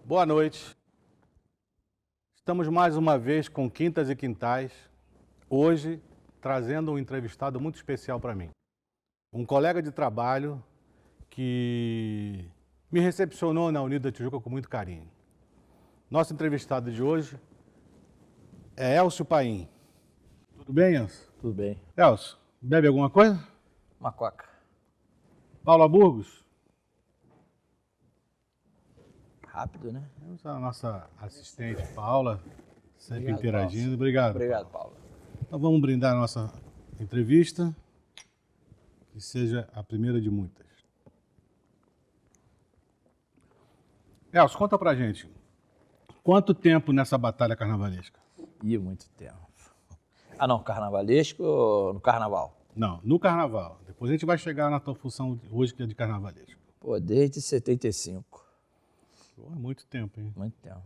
Boa noite. Estamos mais uma vez com Quintas e Quintais, hoje trazendo um entrevistado muito especial para mim. Um colega de trabalho que me recepcionou na Unida Tijuca com muito carinho. Nosso entrevistado de hoje é Elcio Paim. Tudo bem, Elcio? Tudo bem. Elcio, bebe alguma coisa? Uma coca. Paula Burgos? Rápido, né? Temos a nossa assistente Paula, sempre Obrigado, interagindo. Paulo. Obrigado. Obrigado, Paulo. Então vamos brindar a nossa entrevista, que seja a primeira de muitas. Elcio, conta pra gente, quanto tempo nessa batalha carnavalesca? Ih, muito tempo. Ah, não, carnavalesco ou no carnaval? Não, no carnaval. Depois a gente vai chegar na tua função hoje, que é de carnavalesco. Pô, desde 75. Pô, é muito tempo, hein? Muito tempo.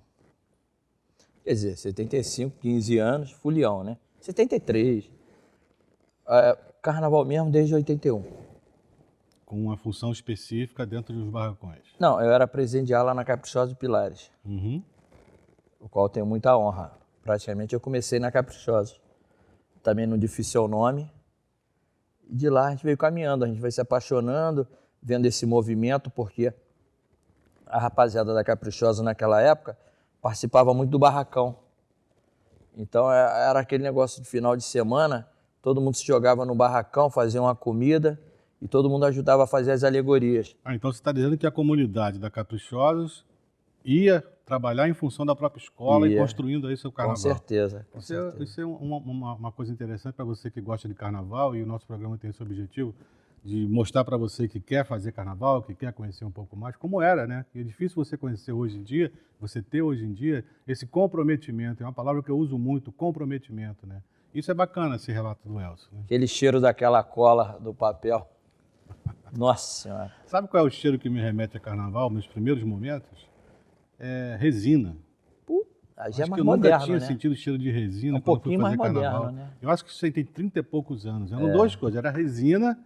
Quer dizer, 75, 15 anos, fulião, né? 73. Carnaval mesmo desde 81. Com uma função específica dentro dos barracões. Não, eu era presidiário lá na Caprichosa de Pilares, Uhum. o qual tenho muita honra. Praticamente eu comecei na Caprichosa. Também no difícil nome. E de lá a gente veio caminhando, a gente vai se apaixonando, vendo esse movimento, porque a rapaziada da Caprichosa naquela época participava muito do barracão. Então era aquele negócio de final de semana, todo mundo se jogava no barracão, fazia uma comida e todo mundo ajudava a fazer as alegorias. Ah, então você está dizendo que a comunidade da Caprichosos ia trabalhar em função da própria escola e construindo aí seu carnaval. Com certeza. Isso é uma coisa interessante para você que gosta de carnaval, e o nosso programa tem esse objetivo de mostrar para você que quer fazer carnaval, que quer conhecer um pouco mais, como era, né? E é difícil você conhecer hoje em dia, você ter hoje em dia esse comprometimento, é uma palavra que eu uso muito, comprometimento, né? Isso é bacana, esse relato do Elcio, né? Aquele cheiro daquela cola do papel. Nossa Senhora. Sabe qual é o cheiro que me remete a carnaval, meus primeiros momentos? É resina. Aí já é Acho mais que eu moderno, nunca tinha né? sentido cheiro de resina Um quando eu fui pouquinho fazer mais carnaval. moderno, né? Eu acho que isso aí tem 30 e poucos anos. Eram duas coisas, era a resina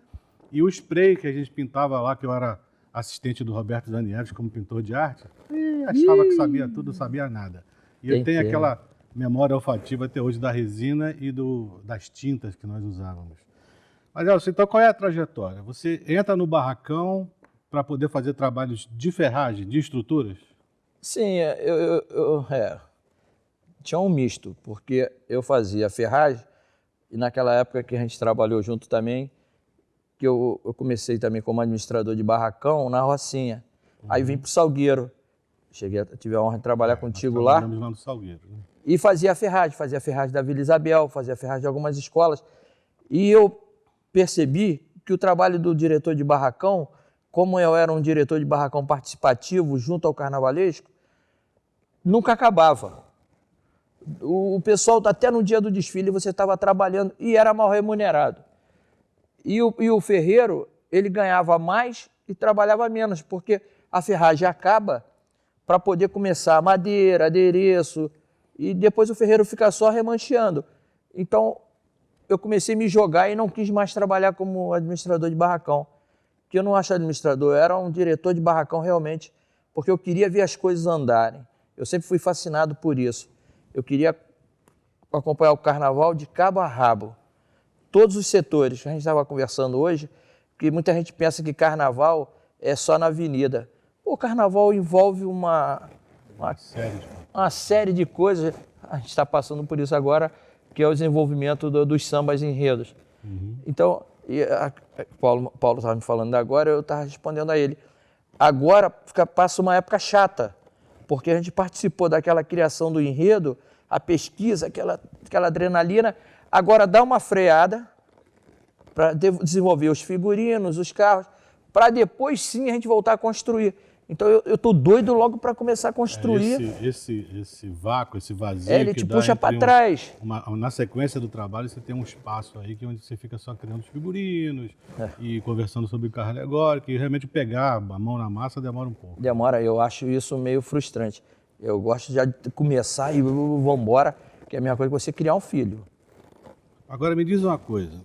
e o spray que a gente pintava lá, que eu era assistente do Roberto Danieves como pintor de arte. E achava que sabia tudo, sabia nada. E eu tenho aquela memória olfativa até hoje da resina e das tintas que nós usávamos. Mas, Elcio, então qual é a trajetória? Você entra no barracão para poder fazer trabalhos de ferragem, de estruturas? Sim, tinha um misto, porque eu fazia ferragem e naquela época que a gente trabalhou junto também, que eu comecei também como administrador de barracão na Rocinha. Aí vim para o Salgueiro, tive a honra de trabalhar contigo lá. Trabalhamos lá no Salgueiro, né? E fazia ferragem da Vila Isabel, fazia ferragem de algumas escolas. E eu percebi que o trabalho do diretor de barracão, como eu era um diretor de barracão participativo junto ao carnavalesco, nunca acabava. O pessoal, até no dia do desfile, você estava trabalhando e era mal remunerado. E o ferreiro, ele ganhava mais e trabalhava menos, porque a ferragem acaba para poder começar madeira, adereço, e depois o ferreiro fica só remancheando. Então, eu comecei a me jogar e não quis mais trabalhar como administrador de barracão. Que eu não acho administrador, eu era um diretor de barracão realmente, porque eu queria ver as coisas andarem. Eu sempre fui fascinado por isso. Eu queria acompanhar o carnaval de cabo a rabo. Todos os setores que a gente estava conversando hoje, que muita gente pensa que carnaval é só na avenida. O carnaval envolve uma série de coisas. A gente está passando por isso agora, que é o desenvolvimento dos sambas enredos. Então, Paulo estava me falando agora, eu estava respondendo a ele. Agora passa uma época chata, porque a gente participou daquela criação do enredo, a pesquisa, aquela adrenalina. Agora dá uma freada para desenvolver os figurinos, os carros, para depois sim a gente voltar a construir. Então eu tô doido logo para começar a construir. Esse vácuo, esse vazio ele que te dá puxa para trás. Na sequência do trabalho você tem um espaço aí onde você fica só criando os figurinos e conversando sobre o carro alegórico, e realmente pegar a mão na massa demora um pouco. Demora, eu acho isso meio frustrante. Eu gosto já de começar e vamos embora, que é a mesma coisa que você criar um filho. Agora me diz uma coisa.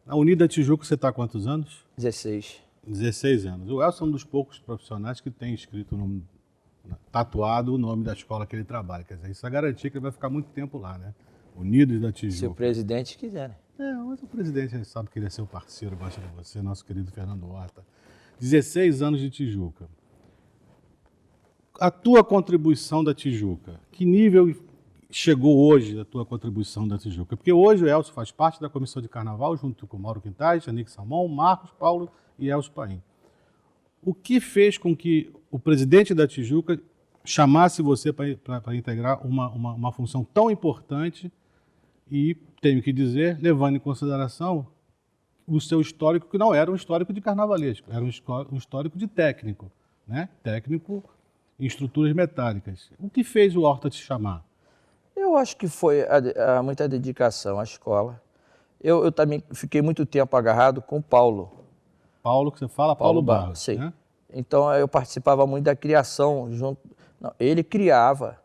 Na Unida Tijuca você está há quantos anos? 16. 16 anos. O Elcio é um dos poucos profissionais que tem escrito tatuado o nome da escola que ele trabalha. Quer dizer, isso é garantia que ele vai ficar muito tempo lá, né? Unidos da Tijuca. Se o presidente quiser, né? Mas o presidente a gente sabe que ele é seu parceiro, gosta de você, nosso querido Fernando Horta. 16 anos de Tijuca. A tua contribuição da Tijuca, que nível chegou hoje a tua contribuição da Tijuca? Porque hoje o Elcio faz parte da comissão de carnaval, junto com Mauro Quintais, Anique Salmão, Marcos, Paulo e Elcio Paim. O que fez com que o presidente da Tijuca chamasse você para integrar uma função tão importante e, tenho que dizer, levando em consideração o seu histórico, que não era um histórico de carnavalesco, era um histórico de técnico, né? Técnico em estruturas metálicas. O que fez o Horta te chamar? Eu acho que foi muita dedicação à escola. Eu também fiquei muito tempo agarrado com o Paulo. Paulo, que você fala? Paulo Barros. Sim. Né? Então eu participava muito da criação. Não, ele criava,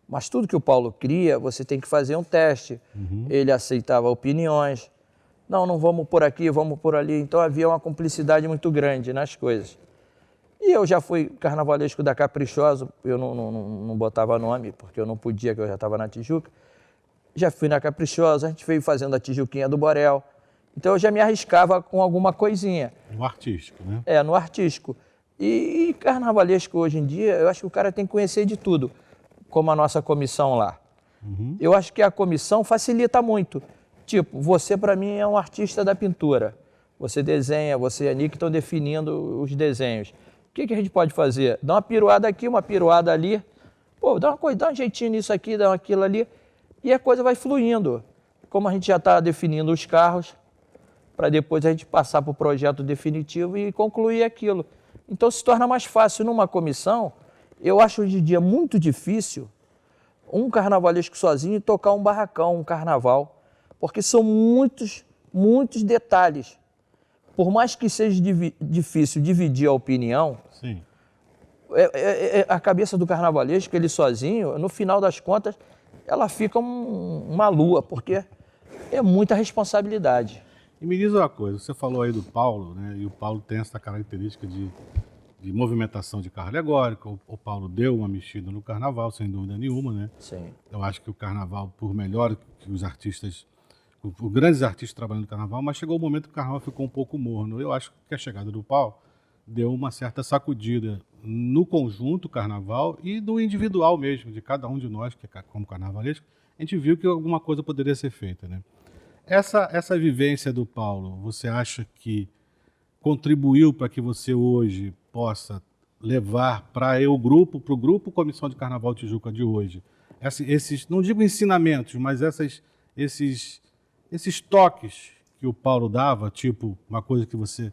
mas tudo que o Paulo cria, você tem que fazer um teste. Ele aceitava opiniões. Não vamos por aqui, vamos por ali. Então havia uma cumplicidade muito grande nas coisas. E eu já fui carnavalesco da Caprichosa, eu não botava nome, porque eu não podia, que eu já estava na Tijuca. Já fui na Caprichosa, a gente veio fazendo a Tijuquinha do Borel. Então eu já me arriscava com alguma coisinha. No artístico, né? No artístico. E carnavalesco hoje em dia, eu acho que o cara tem que conhecer de tudo, como a nossa comissão lá. Eu acho que a comissão facilita muito. Tipo, você para mim é um artista da pintura. Você desenha, você e a Anique estão definindo os desenhos. O que a gente pode fazer? Dá uma piruada aqui, uma piruada ali. Pô, dá um jeitinho nisso aqui, dá aquilo ali. E a coisa vai fluindo. Como a gente já está definindo os carros, para depois a gente passar para o projeto definitivo e concluir aquilo. Então se torna mais fácil numa comissão. Eu acho hoje em dia muito difícil um carnavalesco sozinho tocar um barracão, um carnaval, porque são muitos detalhes. Por mais que seja difícil dividir a opinião, Sim. A cabeça do carnavalesco, ele sozinho, no final das contas, ela fica uma lua, porque é muita responsabilidade. E me diz uma coisa, você falou aí do Paulo, né? E o Paulo tem essa característica de movimentação de carro alegórico. O Paulo deu uma mexida no carnaval, sem dúvida nenhuma, né? Sim. Eu acho que o carnaval, por melhor que os artistas, os grandes artistas trabalhando no carnaval, mas chegou o momento que o carnaval ficou um pouco morno. Eu acho que a chegada do Paulo deu uma certa sacudida no conjunto carnaval e do individual mesmo, de cada um de nós, que é como carnavalesco, a gente viu que alguma coisa poderia ser feita, né? Essa vivência do Paulo, você acha que contribuiu para que você hoje possa levar para o grupo Comissão de Carnaval Tijuca de hoje, esses, não digo ensinamentos, mas esses toques que o Paulo dava, tipo uma coisa que você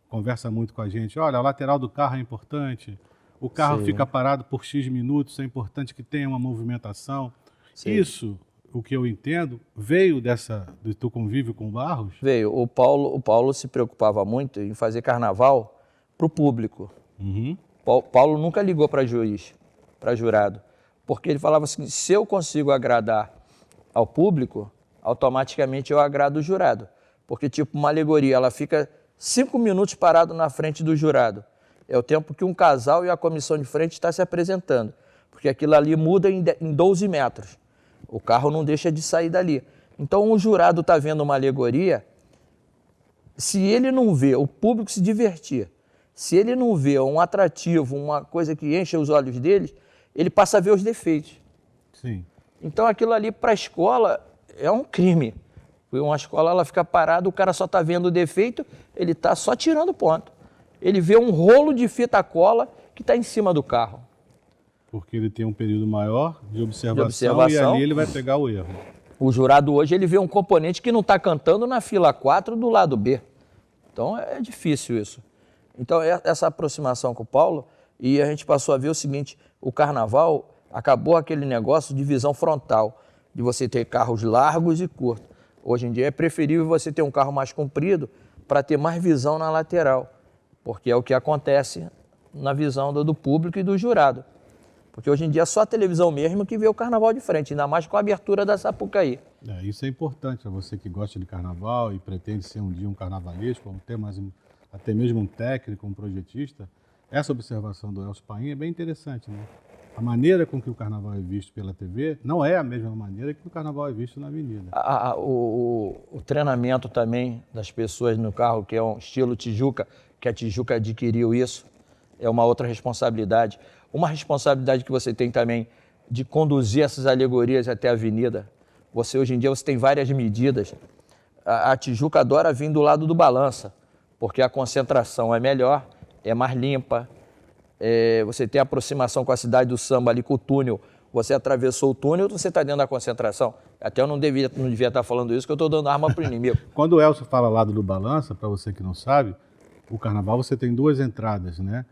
conversa muito com a gente, olha, a lateral do carro é importante, o carro Sim. fica parado por X minutos, é importante que tenha uma movimentação. Sim. Isso, o que eu entendo, veio do teu convívio com o Barros? Veio. O Paulo se preocupava muito em fazer carnaval para o público. Paulo nunca ligou para juiz, para jurado, porque ele falava assim, se eu consigo agradar ao público, automaticamente eu agrado o jurado. Porque, tipo, uma alegoria, ela fica 5 minutos parado na frente do jurado. É o tempo que um casal e a comissão de frente está se apresentando. Porque aquilo ali muda em 12 metros. O carro não deixa de sair dali. Então, o jurado está vendo uma alegoria, se ele não vê o público se divertir, se ele não vê um atrativo, uma coisa que enche os olhos deles, ele passa a ver os defeitos. Sim. Então, aquilo ali para a escola é um crime. Uma escola, ela fica parada, o cara só está vendo o defeito, ele está só tirando ponto. Ele vê um rolo de fita cola que está em cima do carro. Porque ele tem um período maior de observação e ali ele vai pegar o erro. O jurado hoje, ele vê um componente que não está cantando na fila 4 do lado B. Então, é difícil isso. Então, essa aproximação com o Paulo, e a gente passou a ver o seguinte, o carnaval acabou aquele negócio de visão frontal, de você ter carros largos e curtos. Hoje em dia é preferível você ter um carro mais comprido para ter mais visão na lateral, porque é o que acontece na visão do público e do jurado. Porque hoje em dia é só a televisão mesmo que vê o carnaval de frente, ainda mais com a abertura da Sapucaí. Isso é importante a você que gosta de carnaval e pretende ser um dia um carnavalesco, ou ter até mesmo um técnico, um projetista. Essa observação do Elcio Paim é bem interessante, né? A maneira com que o carnaval é visto pela TV não é a mesma maneira que o carnaval é visto na avenida. O treinamento também das pessoas no carro, que é um estilo Tijuca, que a Tijuca adquiriu isso, é uma outra responsabilidade. Uma responsabilidade que você tem também de conduzir essas alegorias até a avenida. Hoje em dia, você tem várias medidas. A Tijuca adora vir do lado do balança, porque a concentração é melhor, é mais limpa. Você tem aproximação com a cidade do samba ali, com o túnel. Você atravessou o túnel, você está dentro da concentração. Até eu não devia estar falando isso, que eu estou dando arma para o inimigo. Quando o Elcio fala lado do balança, para você que não sabe, o carnaval você tem duas entradas, né?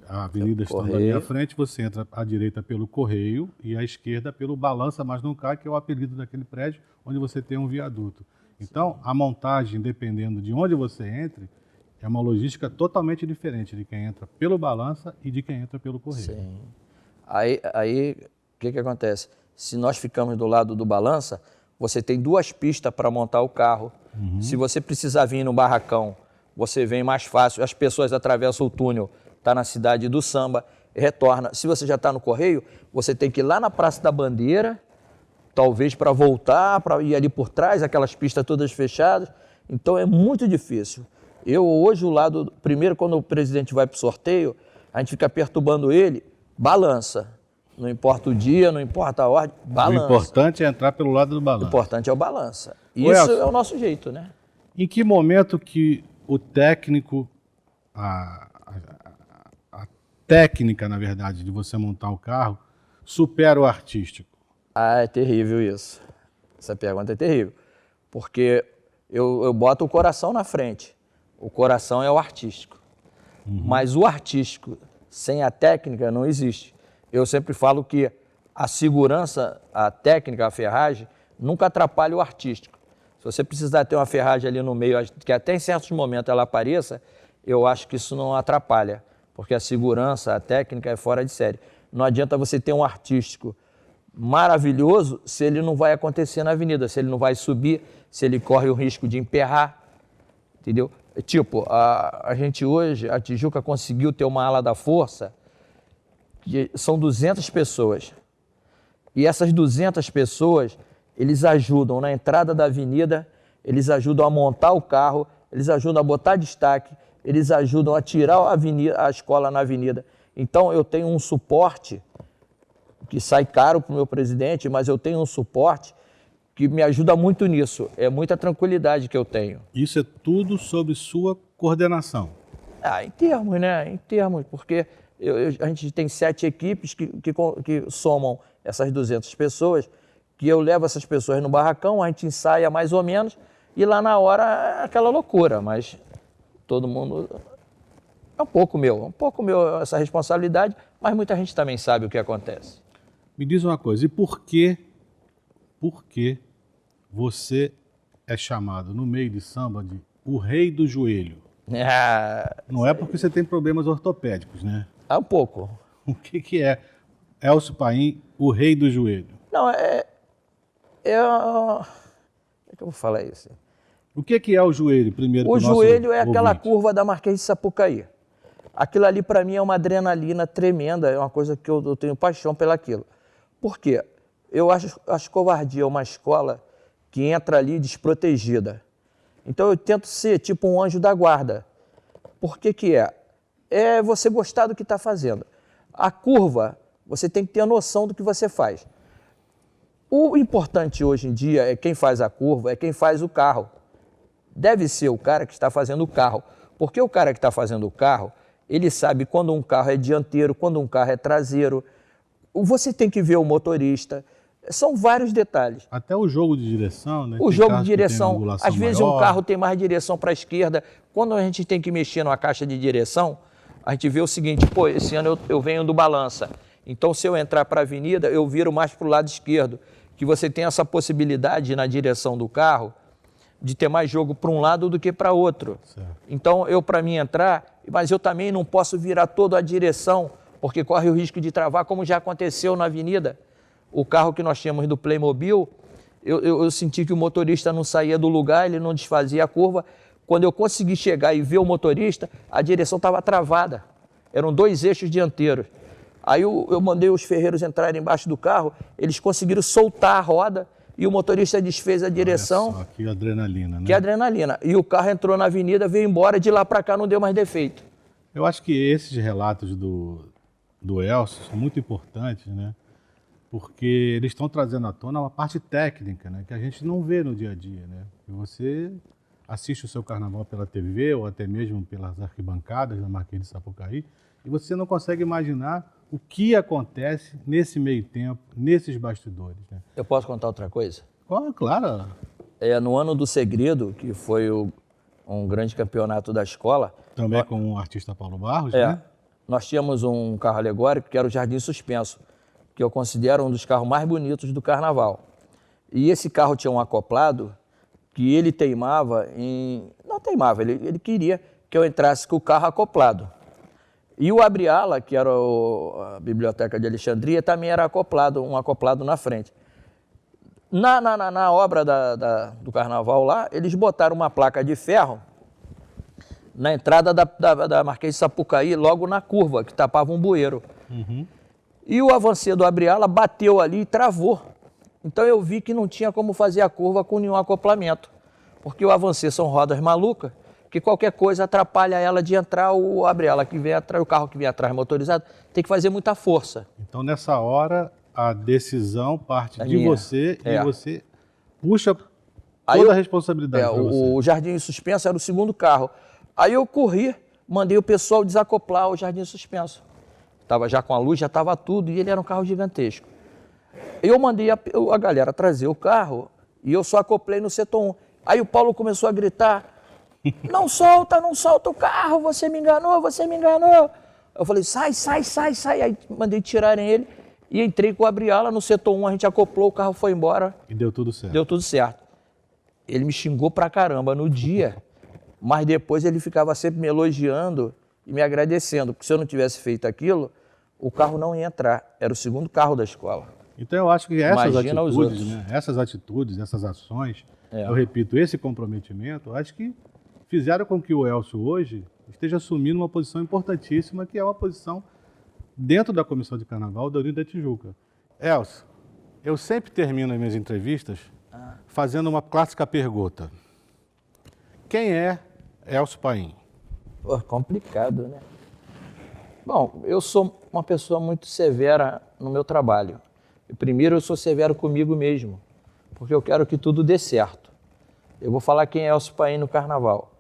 A avenida estão ali à frente, você entra à direita pelo Correio e à esquerda pelo Balança, mas não cai, que é o apelido daquele prédio, onde você tem um viaduto. Então, a montagem, dependendo de onde você entre, é uma logística totalmente diferente de quem entra pelo Balança e de quem entra pelo Correio. Sim. Aí o que acontece? Se nós ficamos do lado do Balança, você tem duas pistas para montar o carro. Se você precisar vir no barracão, você vem mais fácil, as pessoas atravessam o túnel, está na cidade do samba, retorna. Se você já está no Correio, você tem que ir lá na Praça da Bandeira, talvez para voltar, para ir ali por trás, aquelas pistas todas fechadas. Então é muito difícil. Hoje, primeiro, quando o presidente vai para o sorteio, a gente fica perturbando ele, balança. Não importa o dia, não importa a ordem, balança. O importante é entrar pelo lado do balança. O importante é o balança. Isso é o nosso jeito, né? Em que momento que o técnico, a técnica, na verdade, de você montar o carro, supera o artístico? É terrível isso. Essa pergunta é terrível. Porque eu boto o coração na frente. O coração é o artístico. Mas o artístico, sem a técnica, não existe. Eu sempre falo que a segurança, a técnica, a ferragem, nunca atrapalha o artístico. Se você precisar ter uma ferragem ali no meio, que até em certos momentos ela apareça, eu acho que isso não atrapalha. Porque a segurança, a técnica é fora de série. Não adianta você ter um artístico maravilhoso se ele não vai acontecer na avenida, se ele não vai subir, se ele corre o risco de emperrar, entendeu? Tipo, a gente hoje, a Tijuca conseguiu ter uma ala da força, que são 200 pessoas. E essas 200 pessoas, eles ajudam na entrada da avenida, eles ajudam a montar o carro, eles ajudam a botar destaque, eles ajudam a tirar a escola na avenida. Então, eu tenho um suporte que sai caro para o meu presidente, mas eu tenho um suporte que me ajuda muito nisso. É muita tranquilidade que eu tenho. Isso é tudo sobre sua coordenação? Em termos, né? Em termos, porque a gente tem 7 equipes que somam essas 200 pessoas, que eu levo essas pessoas no barracão, a gente ensaia mais ou menos, e lá na hora é aquela loucura, mas todo mundo... É um pouco meu essa responsabilidade, mas muita gente também sabe o que acontece. Me diz uma coisa, e por que você é chamado no meio de samba de o rei do joelho? Não é porque você tem problemas ortopédicos, né? Um pouco. O que é Elcio Paim, o rei do joelho? Não, como é que eu vou falar isso? O que é o joelho, primeiro? O joelho é aquela curva da Marquês de Sapucaí. Aquilo ali, para mim, é uma adrenalina tremenda, é uma coisa que eu tenho paixão pelaquilo. Por quê? Eu acho covardia uma escola que entra ali desprotegida. Então, eu tento ser tipo um anjo da guarda. Por que é? É você gostar do que está fazendo. A curva, você tem que ter a noção do que você faz. O importante hoje em dia é quem faz a curva, é quem faz o carro. Deve ser o cara que está fazendo o carro. Porque o cara que está fazendo o carro, ele sabe quando um carro é dianteiro, quando um carro é traseiro. Você tem que ver o motorista. São vários detalhes. Até o jogo de direção, né? O jogo de direção, às vezes um carro tem mais direção para a esquerda. Quando a gente tem que mexer numa caixa de direção, a gente vê o seguinte, esse ano eu venho do balança. Então, se eu entrar para a avenida, eu viro mais para o lado esquerdo. Que você tem essa possibilidade na direção do carro de ter mais jogo para um lado do que para outro. Certo. Então, para mim entrar, mas eu também não posso virar toda a direção, porque corre o risco de travar, como já aconteceu na avenida. O carro que nós tínhamos do Playmobil, eu senti que o motorista não saía do lugar, ele não desfazia a curva. Quando eu consegui chegar e ver o motorista, a direção estava travada. Eram 2 eixos dianteiros. Aí eu mandei os ferreiros entrarem embaixo do carro, eles conseguiram soltar a roda e o motorista desfez a direção. Olha só, que adrenalina, né? Que adrenalina. E o carro entrou na avenida, veio embora, de lá para cá não deu mais defeito. Eu acho que esses relatos do Elcio são muito importantes, né? Porque eles estão trazendo à tona uma parte técnica, né? Que a gente não vê no dia a dia, né? E você assiste o seu carnaval pela TV ou até mesmo pelas arquibancadas da Marquês de Sapucaí e você não consegue imaginar o que acontece nesse meio tempo, nesses bastidores, né? Eu posso contar outra coisa? Claro. No ano do Segredo, que foi um grande campeonato da escola. Também com o artista Paulo Barros, né? Nós tínhamos um carro alegórico que era o Jardim Suspenso, que eu considero um dos carros mais bonitos do carnaval. E esse carro tinha um acoplado que ele teimava em... Não teimava, ele queria que eu entrasse com o carro acoplado. E o Abre-ala, que era a Biblioteca de Alexandria, também era acoplado, um acoplado na frente. Na obra do carnaval lá, eles botaram uma placa de ferro na entrada da Marquês de Sapucaí, logo na curva, que tapava um bueiro. Uhum. E o avancê do Abre-ala bateu ali e travou. Então eu vi que não tinha como fazer a curva com nenhum acoplamento. Porque o avancê são rodas malucas, que qualquer coisa atrapalha ela de entrar, o Abre-ala que vem atrás, o carro que vem atrás motorizado, tem que fazer muita força. Então nessa hora a decisão parte de você e você puxa toda a responsabilidade para você. O Jardim Suspenso era o segundo carro. Aí eu corri, mandei o pessoal desacoplar o Jardim Suspenso. Estava já com a luz, já estava tudo, e ele era um carro gigantesco. Eu mandei a galera trazer o carro e eu só acoplei no setor 1. Aí o Paulo começou a gritar, não solta o carro, você me enganou. Eu falei, sai. Aí mandei tirarem ele e entrei com o Abre-ala no setor 1, a gente acoplou, o carro foi embora. E deu tudo certo. Deu tudo certo. Ele me xingou pra caramba no dia, mas depois ele ficava sempre me elogiando e me agradecendo, porque se eu não tivesse feito aquilo, o carro não ia entrar. Era o segundo carro da escola. Então eu acho que essas Imagina os atitudes, outros. né? Essas atitudes, essas ações, eu repito, esse comprometimento, acho que fizeram com que o Elcio hoje esteja assumindo uma posição importantíssima, que é uma posição dentro da Comissão de Carnaval da União da Tijuca. Elcio, eu sempre termino as minhas entrevistas fazendo uma clássica pergunta. Quem é Elcio Paim? Pô, complicado, né? Bom, eu sou uma pessoa muito severa no meu trabalho. Primeiro, eu sou severo comigo mesmo, porque eu quero que tudo dê certo. Eu vou falar quem é Elcio Paim no Carnaval.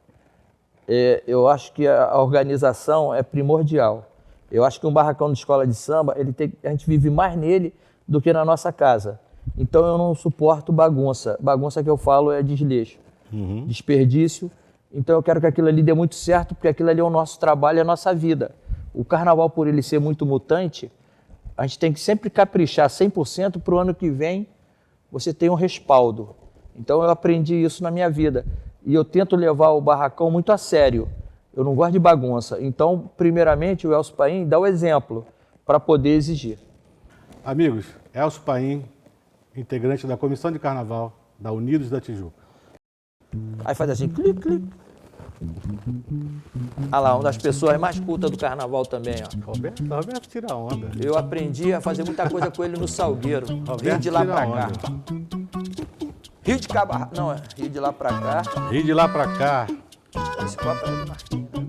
Eu acho que a organização é primordial. Eu acho que um barracão de escola de samba, a gente vive mais nele do que na nossa casa. Então eu não suporto bagunça. Bagunça que eu falo é desleixo, desperdício. Então eu quero que aquilo ali dê muito certo, porque aquilo ali é o nosso trabalho, é a nossa vida. O carnaval, por ele ser muito mutante, a gente tem que sempre caprichar 100% para o ano que vem você ter um respaldo. Então eu aprendi isso na minha vida. E eu tento levar o barracão muito a sério. Eu não gosto de bagunça. Então, primeiramente, o Elcio Paim dá o exemplo para poder exigir. Amigos, Elcio Paim, integrante da Comissão de Carnaval da Unidos da Tijuca. Aí faz assim, clique, clique. Ah lá, uma das pessoas mais cultas do carnaval também, ó. Roberto tira onda. Eu aprendi a fazer muita coisa com ele no Salgueiro. Rio de lá tira pra onda. cá. Rio de Cabarra... Não, é Rio de lá pra cá. Rio de lá pra cá. Esse copo é do Marquinhos, né?